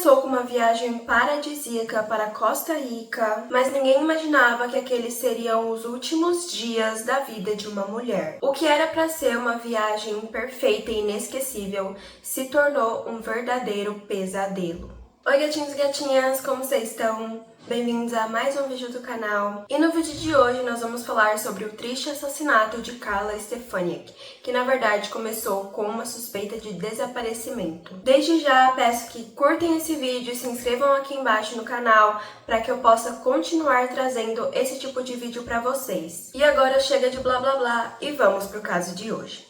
começou com uma viagem paradisíaca para Costa Rica, mas ninguém imaginava que aqueles seriam os últimos dias da vida de uma mulher. O que era para ser uma viagem perfeita e inesquecível se tornou um verdadeiro pesadelo. Oi gatinhos e gatinhas, como vocês estão? Bem-vindos a mais um vídeo do canal. E no vídeo de hoje nós vamos falar sobre o triste assassinato de Karla Stefaniak, que na verdade começou com uma suspeita de desaparecimento. Desde já peço que curtem esse vídeo e se inscrevam aqui embaixo no canal para que eu possa continuar trazendo esse tipo de vídeo para vocês. E agora chega de blá blá blá e vamos pro caso de hoje.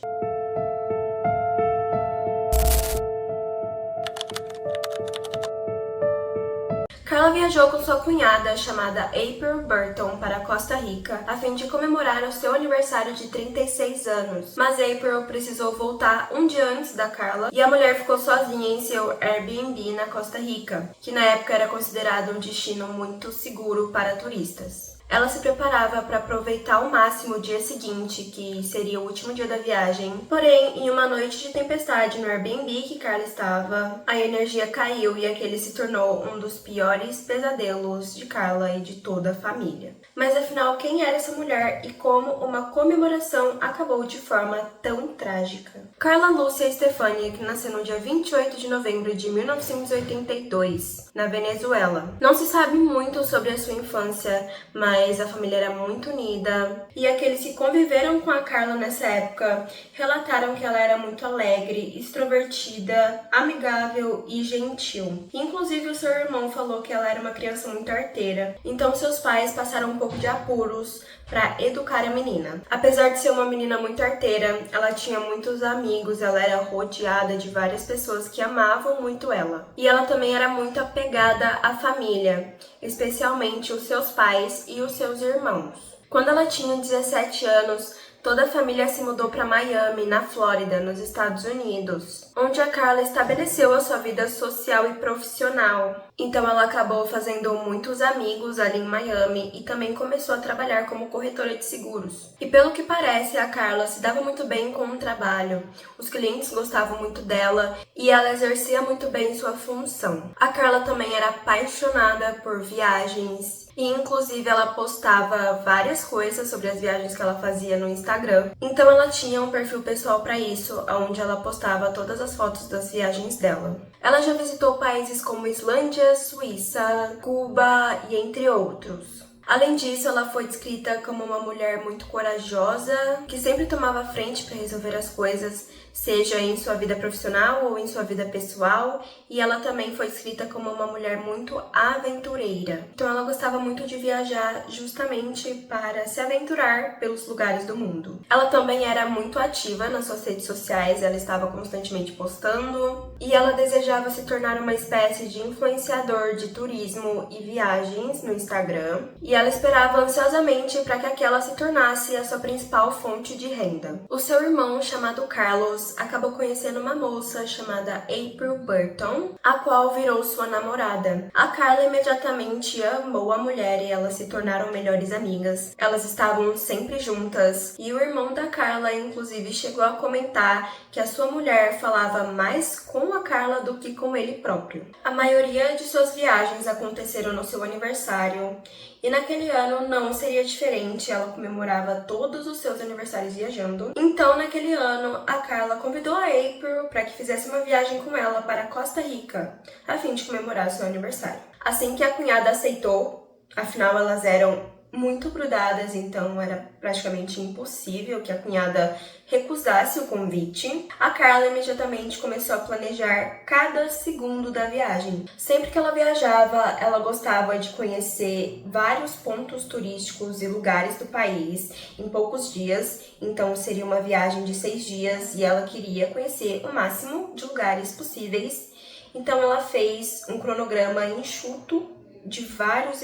Karla viajou com sua cunhada, chamada April Burton, para Costa Rica, a fim de comemorar o seu aniversário de 36 anos. Mas April precisou voltar um dia antes da Karla e a mulher ficou sozinha em seu Airbnb na Costa Rica, que na época era considerado um destino muito seguro para turistas. Ela se preparava para aproveitar ao máximo o dia seguinte, que seria o último dia da viagem. Porém, em uma noite de tempestade no Airbnb que Karla estava, a energia caiu e aquele se tornou um dos piores pesadelos de Karla e de toda a família. Mas afinal, quem era essa mulher e como uma comemoração acabou de forma tão trágica? Karla Lúcia Stefaniak nasceu no dia 28 de novembro de 1982, na Venezuela. Não se sabe muito sobre a sua infância, mas a família era muito unida e aqueles que conviveram com a Karla nessa época relataram que ela era muito alegre, extrovertida, amigável e gentil. Inclusive o seu irmão falou que ela era uma criança muito arteira, então seus pais passaram um pouco de apuros para educar a menina. Apesar de ser uma menina muito arteira, ela tinha muitos amigos, ela era rodeada de várias pessoas que amavam muito ela. E ela também era muito apegada à família, especialmente os seus pais e os seus irmãos. Quando ela tinha 17 anos, toda a família se mudou para Miami, na Flórida, nos Estados Unidos, onde a Karla estabeleceu a sua vida social e profissional. Então ela acabou fazendo muitos amigos ali em Miami e também começou a trabalhar como corretora de seguros. E pelo que parece, a Karla se dava muito bem com o trabalho, os clientes gostavam muito dela e ela exercia muito bem sua função. A Karla também era apaixonada por viagens, e inclusive ela postava várias coisas sobre as viagens que ela fazia no Instagram. Então ela tinha um perfil pessoal para isso, onde ela postava todas as fotos das viagens dela. Ela já visitou países como Islândia, Suíça, Cuba e entre outros. Além disso, ela foi descrita como uma mulher muito corajosa, que sempre tomava frente para resolver as coisas, seja em sua vida profissional ou em sua vida pessoal, e ela também foi descrita como uma mulher muito aventureira. Então ela gostava muito de viajar justamente para se aventurar pelos lugares do mundo. Ela também era muito ativa nas suas redes sociais, ela estava constantemente postando, e ela desejava se tornar uma espécie de influenciador de turismo e viagens no Instagram, e ela esperava ansiosamente para que aquela se tornasse a sua principal fonte de renda. O seu irmão, chamado Carlos, acabou conhecendo uma moça chamada April Burton, a qual virou sua namorada. A Karla imediatamente amou a mulher e elas se tornaram melhores amigas. Elas estavam sempre juntas e o irmão da Karla, inclusive, chegou a comentar que a sua mulher falava mais com a Karla do que com ele próprio. A maioria de suas viagens aconteceram no seu aniversário e naquele ano não seria diferente, ela comemorava todos os seus aniversários viajando. Então, naquele ano, a Karla convidou a April para que fizesse uma viagem com ela para Costa Rica, a fim de comemorar seu aniversário. Assim que a cunhada aceitou, afinal elas eram muito grudadas, então era praticamente impossível que a cunhada recusasse o convite. A Karla imediatamente começou a planejar cada segundo da viagem. Sempre que ela viajava, ela gostava de conhecer vários pontos turísticos e lugares do país em poucos dias, então seria uma viagem de 6 dias e ela queria conhecer o máximo de lugares possíveis. Então ela fez um cronograma enxuto de vários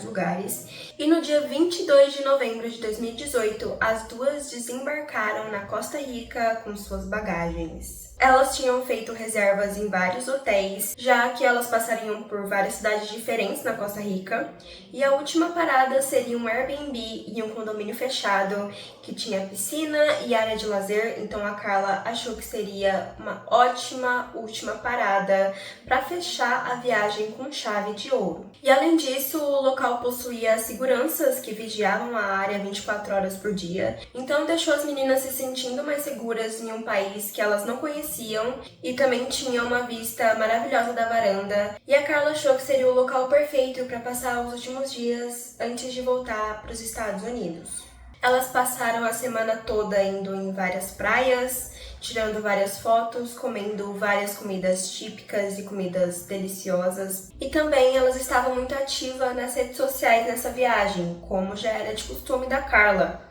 lugares. E no dia 22 de novembro de 2018, as duas desembarcaram na Costa Rica com suas bagagens. Elas tinham feito reservas em vários hotéis, já que elas passariam por várias cidades diferentes na Costa Rica, e a última parada seria um Airbnb e um condomínio fechado que tinha piscina e área de lazer, então a Carla achou que seria uma ótima última parada para fechar a viagem com chave de ouro. E além disso, o local possuía seguranças que vigiavam a área 24 horas por dia, então deixou as meninas se sentindo mais seguras em um país que elas não conheciam e também tinha uma vista maravilhosa da varanda. E a Carla achou que seria o local perfeito para passar os últimos dias antes de voltar para os Estados Unidos. Elas passaram a semana toda indo em várias praias, tirando várias fotos, comendo várias comidas típicas e comidas deliciosas. E também elas estavam muito ativas nas redes sociais nessa viagem, como já era de costume da Carla.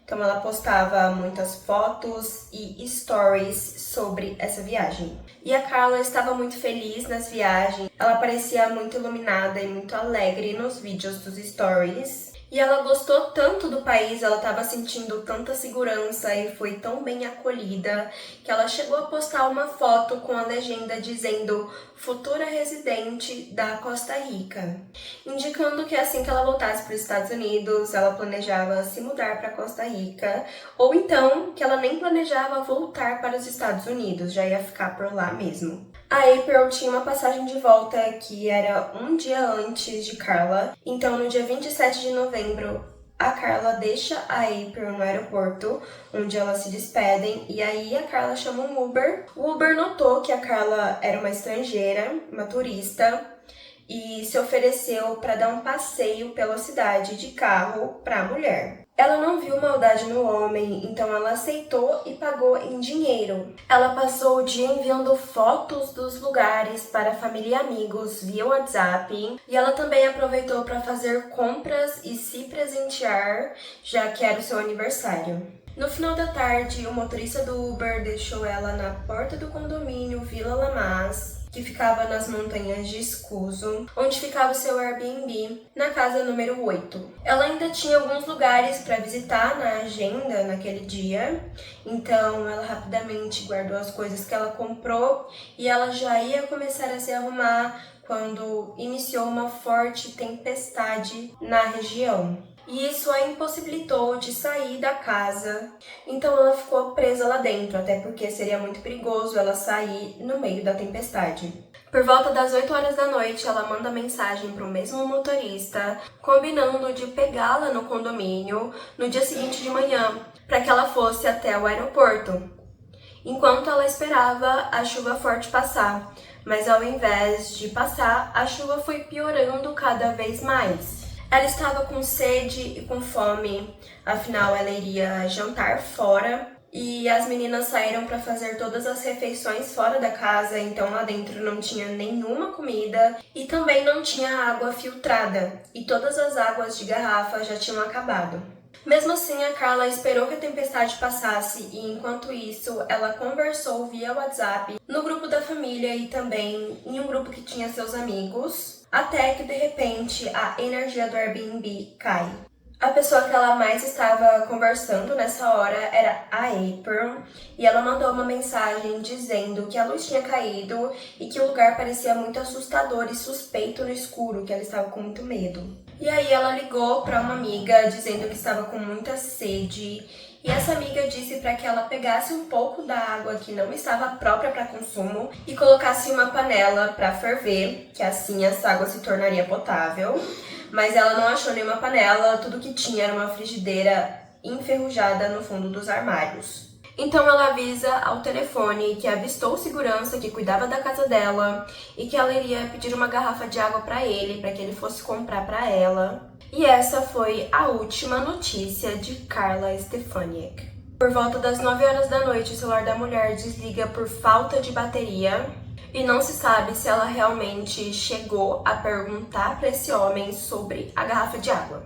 Então ela postava muitas fotos e stories sobre essa viagem. E a Carla estava muito feliz nas viagens, ela parecia muito iluminada e muito alegre nos vídeos dos stories. E ela gostou tanto do país, ela estava sentindo tanta segurança e foi tão bem acolhida que ela chegou a postar uma foto com a legenda dizendo futura residente da Costa Rica, indicando que assim que ela voltasse para os Estados Unidos, ela planejava se mudar para Costa Rica, ou então que ela nem planejava voltar para os Estados Unidos, já ia ficar por lá mesmo. A April tinha uma passagem de volta que era um dia antes de Carla, então no dia 27 de novembro a Carla deixa a April no aeroporto, onde elas se despedem, e aí a Carla chama um Uber. O Uber notou que a Carla era uma estrangeira, uma turista, e se ofereceu para dar um passeio pela cidade de carro para a mulher. Ela não viu maldade no homem, então ela aceitou e pagou em dinheiro. Ela passou o dia enviando fotos dos lugares para a família e amigos via WhatsApp, e ela também aproveitou para fazer compras e se presentear, já que era o seu aniversário. No final da tarde, o motorista do Uber deixou ela na porta do condomínio Vila Lamas, que ficava nas montanhas de Escuso, onde ficava o seu Airbnb, na casa número 8. Ela ainda tinha alguns lugares para visitar na agenda naquele dia, então ela rapidamente guardou as coisas que ela comprou e ela já ia começar a se arrumar quando iniciou uma forte tempestade na região. E isso a impossibilitou de sair da casa, então ela ficou presa lá dentro, até porque seria muito perigoso ela sair no meio da tempestade. Por volta das 8 horas da noite, ela manda mensagem para o mesmo motorista, combinando de pegá-la no condomínio no dia seguinte de manhã, para que ela fosse até o aeroporto. Enquanto ela esperava a chuva forte passar, mas ao invés de passar, a chuva foi piorando cada vez mais. Ela estava com sede e com fome, afinal ela iria jantar fora e as meninas saíram para fazer todas as refeições fora da casa, então lá dentro não tinha nenhuma comida e também não tinha água filtrada e todas as águas de garrafa já tinham acabado. Mesmo assim, a Carla esperou que a tempestade passasse e, enquanto isso, ela conversou via WhatsApp no grupo da família e também em um grupo que tinha seus amigos, até que, de repente, a energia do Airbnb cai. A pessoa que ela mais estava conversando nessa hora era a April, e ela mandou uma mensagem dizendo que a luz tinha caído e que o lugar parecia muito assustador e suspeito no escuro, que ela estava com muito medo. E aí ela ligou para uma amiga dizendo que estava com muita sede, e essa amiga disse para que ela pegasse um pouco da água que não estava própria para consumo e colocasse em uma panela para ferver, que assim essa água se tornaria potável. Mas ela não achou nenhuma panela, tudo que tinha era uma frigideira enferrujada no fundo dos armários. Então ela avisa ao telefone que avistou o segurança que cuidava da casa dela e que ela iria pedir uma garrafa de água para ele, para que ele fosse comprar para ela. E essa foi a última notícia de Carla Stefaniak. Por volta das 9 horas da noite, o celular da mulher desliga por falta de bateria e não se sabe se ela realmente chegou a perguntar para esse homem sobre a garrafa de água.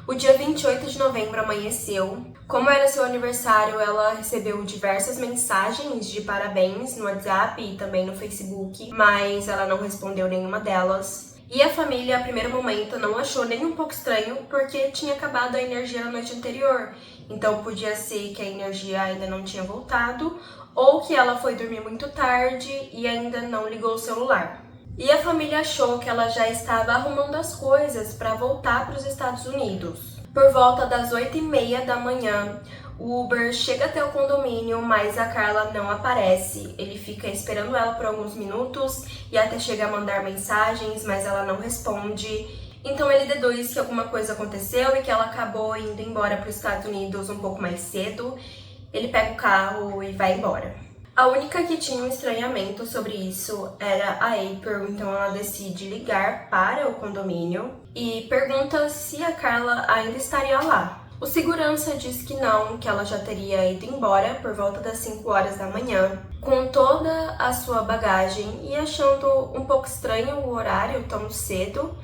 O dia 28 de novembro amanheceu. Como era seu aniversário, ela recebeu diversas mensagens de parabéns no WhatsApp e também no Facebook, mas ela não respondeu nenhuma delas. E a família, a primeiro momento, não achou nem um pouco estranho, porque tinha acabado a energia na noite anterior. Então podia ser que a energia ainda não tinha voltado, ou que ela foi dormir muito tarde e ainda não ligou o celular. E a família achou que ela já estava arrumando as coisas para voltar para os Estados Unidos. Por volta das 8h30 da manhã, o Uber chega até o condomínio, mas a Carla não aparece. Ele fica esperando ela por alguns minutos e até chega a mandar mensagens, mas ela não responde. Então ele deduz que alguma coisa aconteceu e que ela acabou indo embora para os Estados Unidos um pouco mais cedo. Ele pega o carro e vai embora. A única que tinha um estranhamento sobre isso era a April, então ela decide ligar para o condomínio e pergunta se a Carla ainda estaria lá. O segurança diz que não, que ela já teria ido embora por volta das 5 horas da manhã, com toda a sua bagagem, e achando um pouco estranho o horário tão cedo,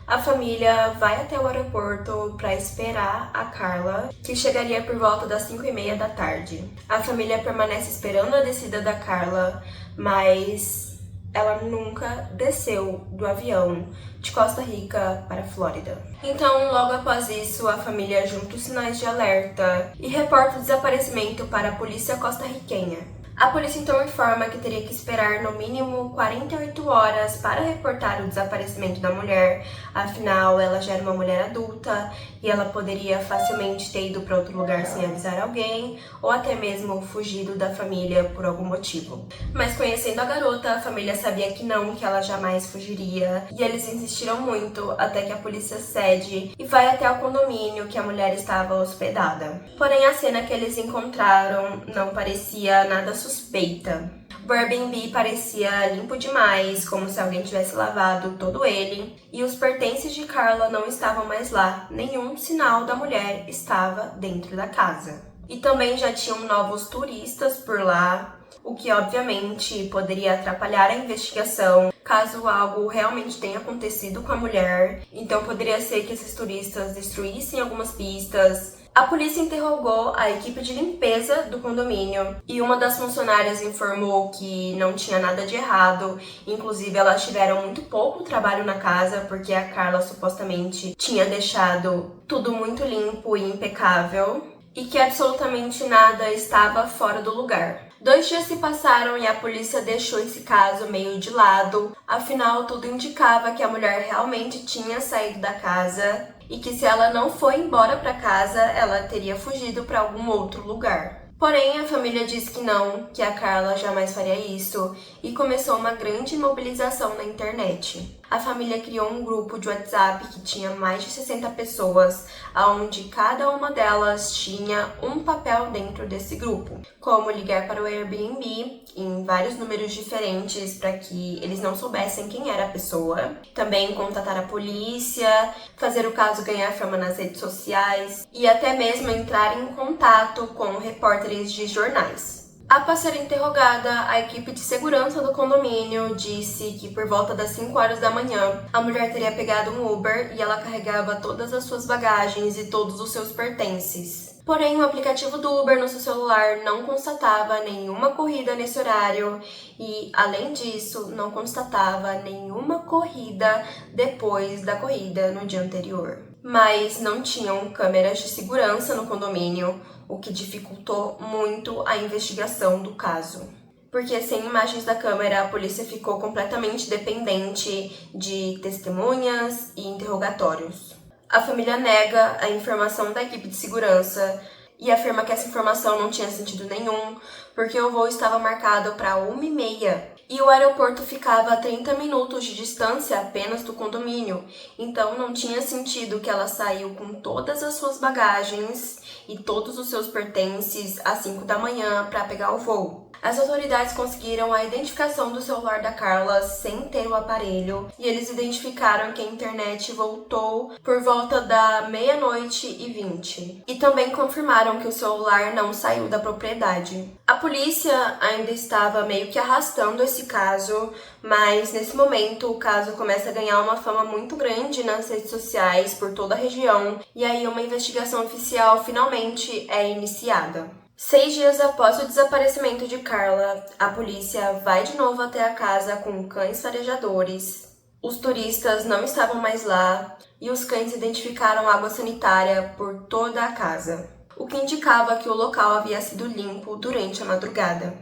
a família vai até o aeroporto para esperar a Carla, que chegaria por volta das 5h30 da tarde. A família permanece esperando a descida da Carla, mas ela nunca desceu do avião de Costa Rica para a Flórida. Então, logo após isso, a família junta os sinais de alerta e reporta o desaparecimento para a polícia costarriquenha. A polícia então informa que teria que esperar no mínimo 48 horas para reportar o desaparecimento da mulher, afinal ela já era uma mulher adulta e ela poderia facilmente ter ido para outro lugar sem avisar alguém ou até mesmo fugido da família por algum motivo. Mas conhecendo a garota, a família sabia que não, que ela jamais fugiria, e eles insistiram muito até que a polícia cede e vai até o condomínio que a mulher estava hospedada. Porém, a cena que eles encontraram não parecia nada suspeita. O Airbnb parecia limpo demais, como se alguém tivesse lavado todo ele, e os pertences de Carla não estavam mais lá. Nenhum sinal da mulher estava dentro da casa. E também já tinham novos turistas por lá, o que obviamente poderia atrapalhar a investigação caso algo realmente tenha acontecido com a mulher. Então poderia ser que esses turistas destruíssem algumas pistas. A polícia interrogou a equipe de limpeza do condomínio e uma das funcionárias informou que não tinha nada de errado. Inclusive, elas tiveram muito pouco trabalho na casa porque a Carla supostamente tinha deixado tudo muito limpo e impecável e que absolutamente nada estava fora do lugar. 2 dias se passaram e a polícia deixou esse caso meio de lado, afinal tudo indicava que a mulher realmente tinha saído da casa e que se ela não foi embora para casa, ela teria fugido para algum outro lugar. Porém, a família diz que não, que a Carla jamais faria isso, e começou uma grande mobilização na internet. A família criou um grupo de WhatsApp que tinha mais de 60 pessoas, onde cada uma delas tinha um papel dentro desse grupo, como ligar para o Airbnb em vários números diferentes para que eles não soubessem quem era a pessoa, também contatar a polícia, fazer o caso ganhar fama nas redes sociais e até mesmo entrar em contato com repórteres de jornais. Após ser interrogada, a equipe de segurança do condomínio disse que por volta das 5 horas da manhã, a mulher teria pegado um Uber e ela carregava todas as suas bagagens e todos os seus pertences. Porém, o aplicativo do Uber no seu celular não constatava nenhuma corrida nesse horário e, além disso, não constatava nenhuma corrida depois da corrida no dia anterior. Mas não tinham câmeras de segurança no condomínio, o que dificultou muito a investigação do caso. Porque sem imagens da câmera, a polícia ficou completamente dependente de testemunhas e interrogatórios. A família nega a informação da equipe de segurança e afirma que essa informação não tinha sentido nenhum, porque o voo estava marcado para 1h30 e o aeroporto ficava a 30 minutos de distância apenas do condomínio, então não tinha sentido que ela saiu com todas as suas bagagens e todos os seus pertences às 5 da manhã para pegar o voo. As autoridades conseguiram a identificação do celular da Carla sem ter o aparelho e eles identificaram que a internet voltou por volta da 00h20 e também confirmaram que o celular não saiu da propriedade. A polícia ainda estava meio que arrastando esse caso, mas nesse momento o caso começa a ganhar uma fama muito grande nas redes sociais por toda a região e aí uma investigação oficial finalmente é iniciada. 6 dias após o desaparecimento de Carla, a polícia vai de novo até a casa com cães farejadores. Os turistas não estavam mais lá e os cães identificaram água sanitária por toda a casa, o que indicava que o local havia sido limpo durante a madrugada.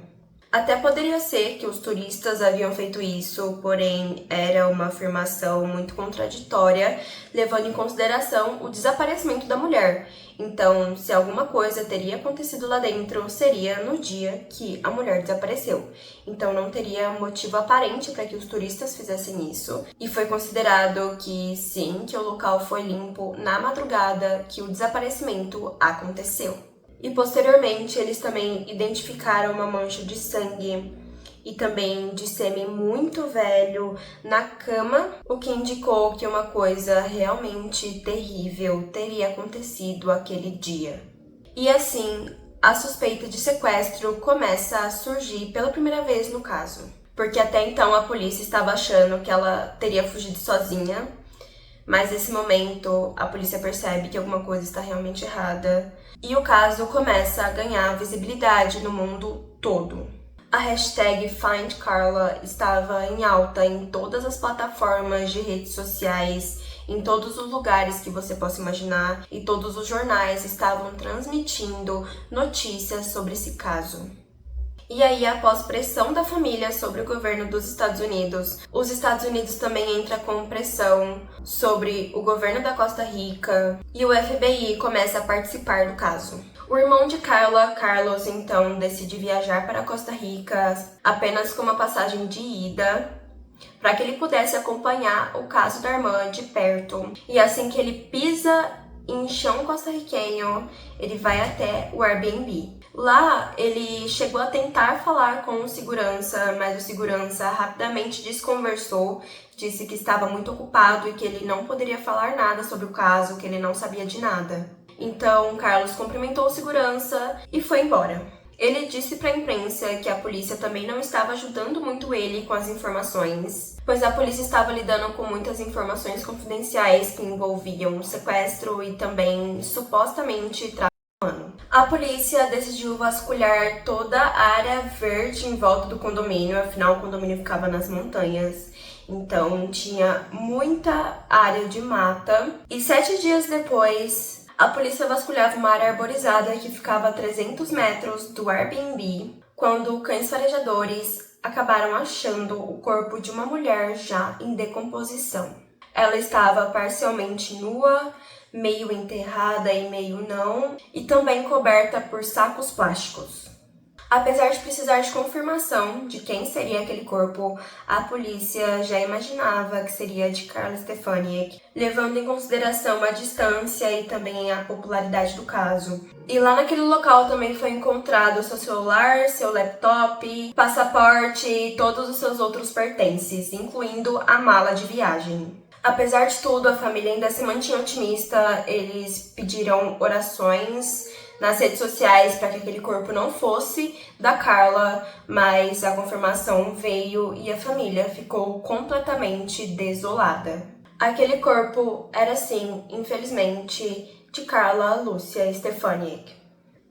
Até poderia ser que os turistas haviam feito isso, porém era uma afirmação muito contraditória, levando em consideração o desaparecimento da mulher. Então, se alguma coisa teria acontecido lá dentro, seria no dia que a mulher desapareceu. Então, não teria motivo aparente para que os turistas fizessem isso. E foi considerado que sim, que o local foi limpo na madrugada que o desaparecimento aconteceu. E posteriormente, eles também identificaram uma mancha de sangue e também de sêmen muito velho na cama, o que indicou que uma coisa realmente terrível teria acontecido aquele dia. E assim, a suspeita de sequestro começa a surgir pela primeira vez no caso, porque até então a polícia estava achando que ela teria fugido sozinha, mas nesse momento a polícia percebe que alguma coisa está realmente errada e o caso começa a ganhar visibilidade no mundo todo. A hashtag #FindCarla estava em alta em todas as plataformas de redes sociais, em todos os lugares que você possa imaginar, e todos os jornais estavam transmitindo notícias sobre esse caso. E aí, após pressão da família sobre o governo dos Estados Unidos, os Estados Unidos também entra com pressão sobre o governo da Costa Rica e o FBI começa a participar do caso. O irmão de Carla, Carlos, então decide viajar para a Costa Rica apenas com uma passagem de ida, para que ele pudesse acompanhar o caso da irmã de perto. E assim que ele pisa em chão costarriquenho, ele vai até o Airbnb. Lá, ele chegou a tentar falar com o segurança, mas o segurança rapidamente desconversou, disse que estava muito ocupado e que ele não poderia falar nada sobre o caso, que ele não sabia de nada. Então, Carlos cumprimentou o segurança e foi embora. Ele disse para a imprensa que a polícia também não estava ajudando muito ele com as informações, pois a polícia estava lidando com muitas informações confidenciais que envolviam sequestro e também supostamente tráfico humano. A polícia decidiu vasculhar toda a área verde em volta do condomínio, afinal o condomínio ficava nas montanhas. Então tinha muita área de mata. E 7 dias depois, a polícia vasculhava uma área arborizada que ficava a 300 metros do Airbnb, quando cães farejadores acabaram achando o corpo de uma mulher já em decomposição. Ela estava parcialmente nua, meio enterrada e meio não, e também coberta por sacos plásticos. Apesar de precisar de confirmação de quem seria aquele corpo, a polícia já imaginava que seria de Carla Stefaniak, levando em consideração a distância e também a popularidade do caso. E lá naquele local também foi encontrado seu celular, seu laptop, passaporte e todos os seus outros pertences, incluindo a mala de viagem. Apesar de tudo, a família ainda se mantinha otimista, eles pediram orações nas redes sociais para que aquele corpo não fosse da Carla, mas a confirmação veio e a família ficou completamente desolada. Aquele corpo era sim, infelizmente, de Carla Lúcia Stefaniak.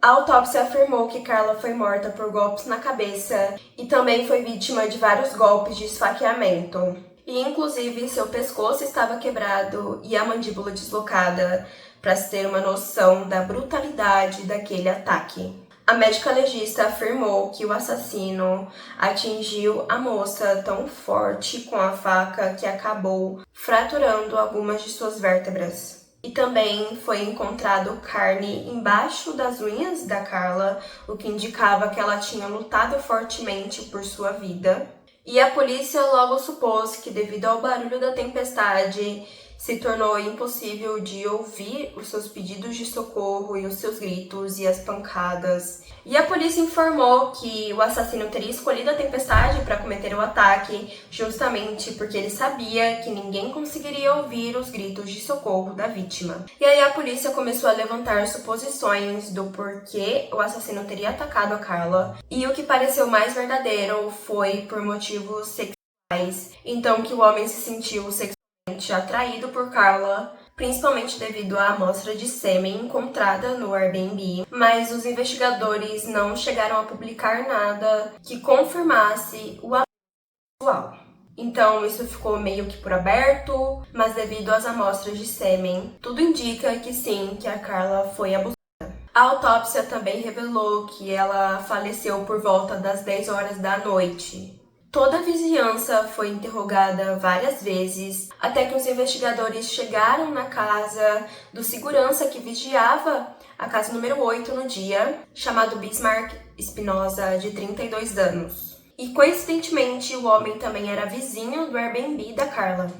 A autópsia afirmou que Carla foi morta por golpes na cabeça e também foi vítima de vários golpes de esfaqueamento. E inclusive seu pescoço estava quebrado e a mandíbula deslocada, para se ter uma noção da brutalidade daquele ataque. A médica legista afirmou que o assassino atingiu a moça tão forte com a faca que acabou fraturando algumas de suas vértebras. E também foi encontrado carne embaixo das unhas da Carla, o que indicava que ela tinha lutado fortemente por sua vida. E a polícia logo supôs que, devido ao barulho da tempestade, se tornou impossível de ouvir os seus pedidos de socorro e os seus gritos e as pancadas. E a polícia informou que o assassino teria escolhido a tempestade para cometer o ataque justamente porque ele sabia que ninguém conseguiria ouvir os gritos de socorro da vítima. E aí a polícia começou a levantar suposições do porquê o assassino teria atacado a Carla, e o que pareceu mais verdadeiro foi por motivos sexuais. Então que o homem se sentiu sexualmente atraído por Carla, principalmente devido à amostra de sêmen encontrada no Airbnb, mas os investigadores não chegaram a publicar nada que confirmasse o abuso sexual. Então isso ficou meio que por aberto, mas devido às amostras de sêmen, tudo indica que sim, que a Carla foi abusada. A A autópsia também revelou que ela faleceu por volta das 10 horas da noite. Toda a vizinhança foi interrogada várias vezes, até que os investigadores chegaram na casa do segurança que vigiava a casa número 8 no dia, chamado Bismarck Espinosa, de 32 anos. E coincidentemente, o homem também era vizinho do Airbnb da Carla.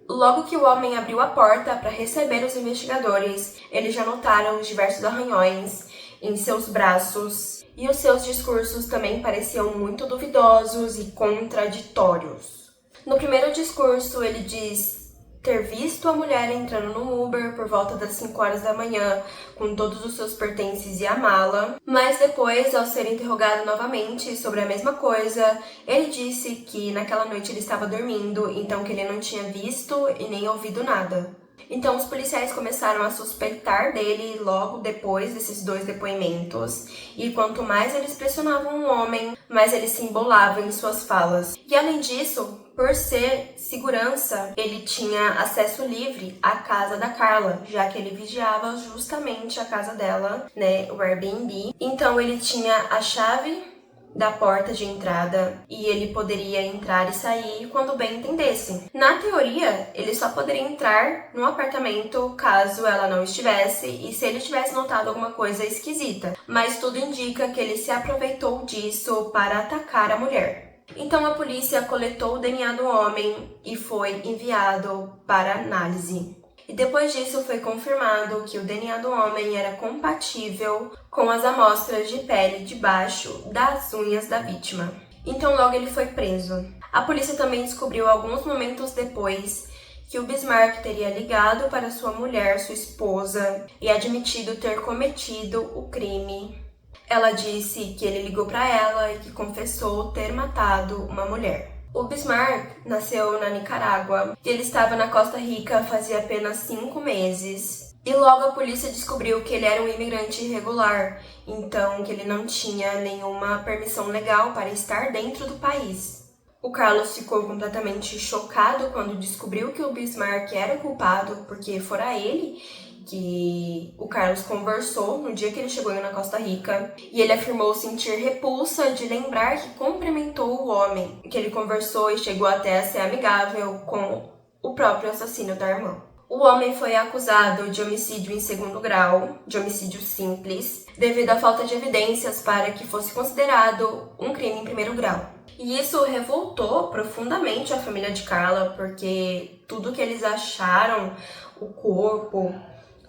Logo que o homem abriu a porta para receber os investigadores, eles já notaram os diversos arranhões em seus braços e os seus discursos também pareciam muito duvidosos e contraditórios. No primeiro discurso, ele diz ter visto a mulher entrando no Uber por volta das 5 horas da manhã com todos os seus pertences e a mala, mas depois, ao ser interrogado novamente sobre a mesma coisa, ele disse que naquela noite ele estava dormindo, então que ele não tinha visto e nem ouvido nada. Então os policiais começaram a suspeitar dele logo depois desses dois depoimentos, e quanto mais eles pressionavam o homem, mais ele se embolava em suas falas. E além disso, por ser segurança, ele tinha acesso livre à casa da Carla, já que ele vigiava justamente a casa dela, né, o Airbnb. Então ele tinha a chave da porta de entrada e ele poderia entrar e sair quando bem entendesse. Na teoria, ele só poderia entrar no apartamento caso ela não estivesse e se ele tivesse notado alguma coisa esquisita, mas tudo indica que ele se aproveitou disso para atacar a mulher. Então a polícia coletou o DNA do homem e foi enviado para análise. E depois disso foi confirmado que o DNA do homem era compatível com as amostras de pele debaixo das unhas da vítima. Então logo ele foi preso. A polícia também descobriu alguns momentos depois que o Bismarck teria ligado para sua mulher, sua esposa, e admitido ter cometido o crime. Ela disse que ele ligou para ela e que confessou ter matado uma mulher. O Bismarck nasceu na Nicarágua e ele estava na Costa Rica fazia apenas 5 meses. E logo a polícia descobriu que ele era um imigrante irregular, então que ele não tinha nenhuma permissão legal para estar dentro do país. O Carlos ficou completamente chocado quando descobriu que o Bismarck era o culpado, porque fora ele que o Carlos conversou no dia que ele chegou na Costa Rica, e ele afirmou sentir repulsa de lembrar que cumprimentou o homem, que ele conversou e chegou até a ser amigável com o próprio assassino da irmã. O homem foi acusado de homicídio em segundo grau, de homicídio simples, devido à falta de evidências para que fosse considerado um crime em primeiro grau. E isso revoltou profundamente a família de Carla, porque tudo que eles acharam, o corpo,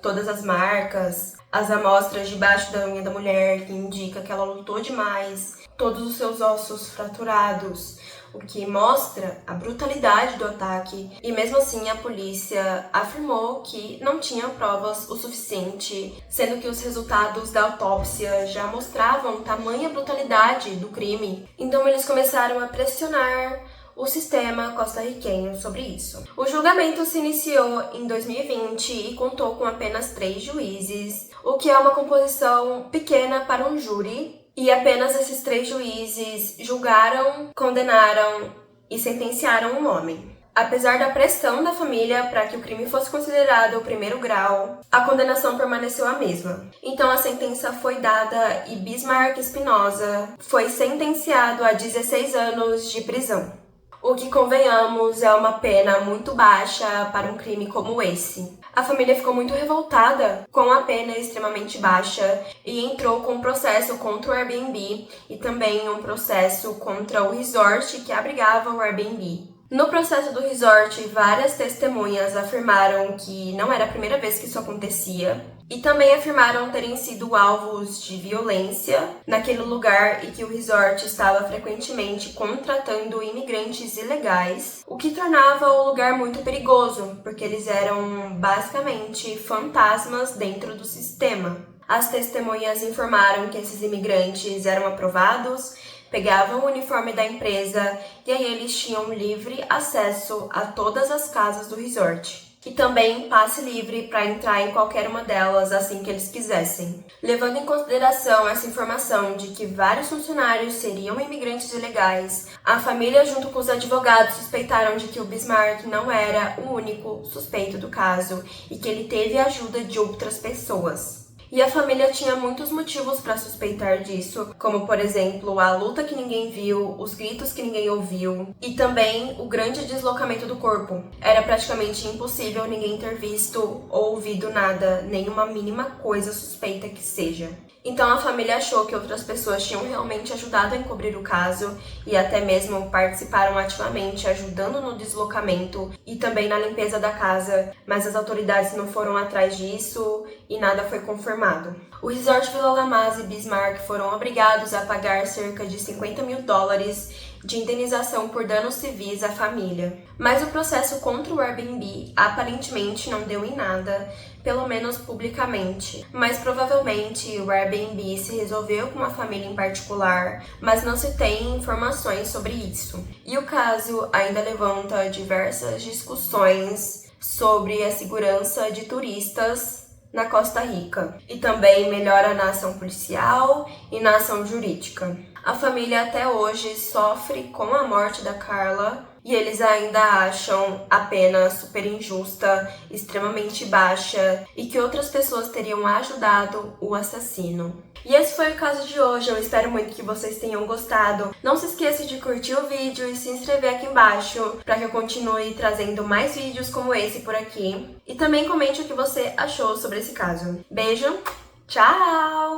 todas as marcas, as amostras debaixo da unha da mulher, que indica que ela lutou demais, todos os seus ossos fraturados, o que mostra a brutalidade do ataque. E mesmo assim a polícia afirmou que não tinha provas o suficiente, sendo que os resultados da autópsia já mostravam tamanha brutalidade do crime. Então eles começaram a pressionar o sistema costarriquenho sobre isso. O julgamento se iniciou em 2020 e contou com apenas 3 juízes, o que é uma composição pequena para um júri, e apenas esses 3 juízes julgaram, condenaram e sentenciaram o homem. Apesar da pressão da família para que o crime fosse considerado o primeiro grau, a condenação permaneceu a mesma. Então a sentença foi dada e Bismarck Espinosa foi sentenciado a 16 anos de prisão. O que, convenhamos, é uma pena muito baixa para um crime como esse. A família ficou muito revoltada com a pena extremamente baixa e entrou com um processo contra o Airbnb e também um processo contra o resort que abrigava o Airbnb. No processo do resort, várias testemunhas afirmaram que não era a primeira vez que isso acontecia e também afirmaram terem sido alvos de violência naquele lugar e que o resort estava frequentemente contratando imigrantes ilegais, o que tornava o lugar muito perigoso, porque eles eram basicamente fantasmas dentro do sistema. As testemunhas informaram que esses imigrantes eram aprovados, pegavam o uniforme da empresa e aí eles tinham livre acesso a todas as casas do resort. E também passe livre para entrar em qualquer uma delas assim que eles quisessem. Levando em consideração essa informação de que vários funcionários seriam imigrantes ilegais, a família junto com os advogados suspeitaram de que o Bismarck não era o único suspeito do caso e que ele teve a ajuda de outras pessoas. E a família tinha muitos motivos para suspeitar disso, como por exemplo, a luta que ninguém viu, os gritos que ninguém ouviu e também o grande deslocamento do corpo. Era praticamente impossível ninguém ter visto ou ouvido nada, nenhuma mínima coisa suspeita que seja. Então a família achou que outras pessoas tinham realmente ajudado a encobrir o caso e até mesmo participaram ativamente, ajudando no deslocamento e também na limpeza da casa, mas as autoridades não foram atrás disso e nada foi confirmado. O resort Vila Lamaze e Bismarck foram obrigados a pagar cerca de $50 mil de indenização por danos civis à família. Mas o processo contra o Airbnb aparentemente não deu em nada, pelo menos publicamente. Mas provavelmente o Airbnb se resolveu com uma família em particular, mas não se tem informações sobre isso. E o caso ainda levanta diversas discussões sobre a segurança de turistas na Costa Rica e também melhora na ação policial e na ação jurídica. A família até hoje sofre com a morte da Carla e eles ainda acham a pena super injusta, extremamente baixa e que outras pessoas teriam ajudado o assassino. E esse foi o caso de hoje, eu espero muito que vocês tenham gostado. Não se esqueça de curtir o vídeo e se inscrever aqui embaixo para que eu continue trazendo mais vídeos como esse por aqui. E também comente o que você achou sobre esse caso. Beijo, tchau!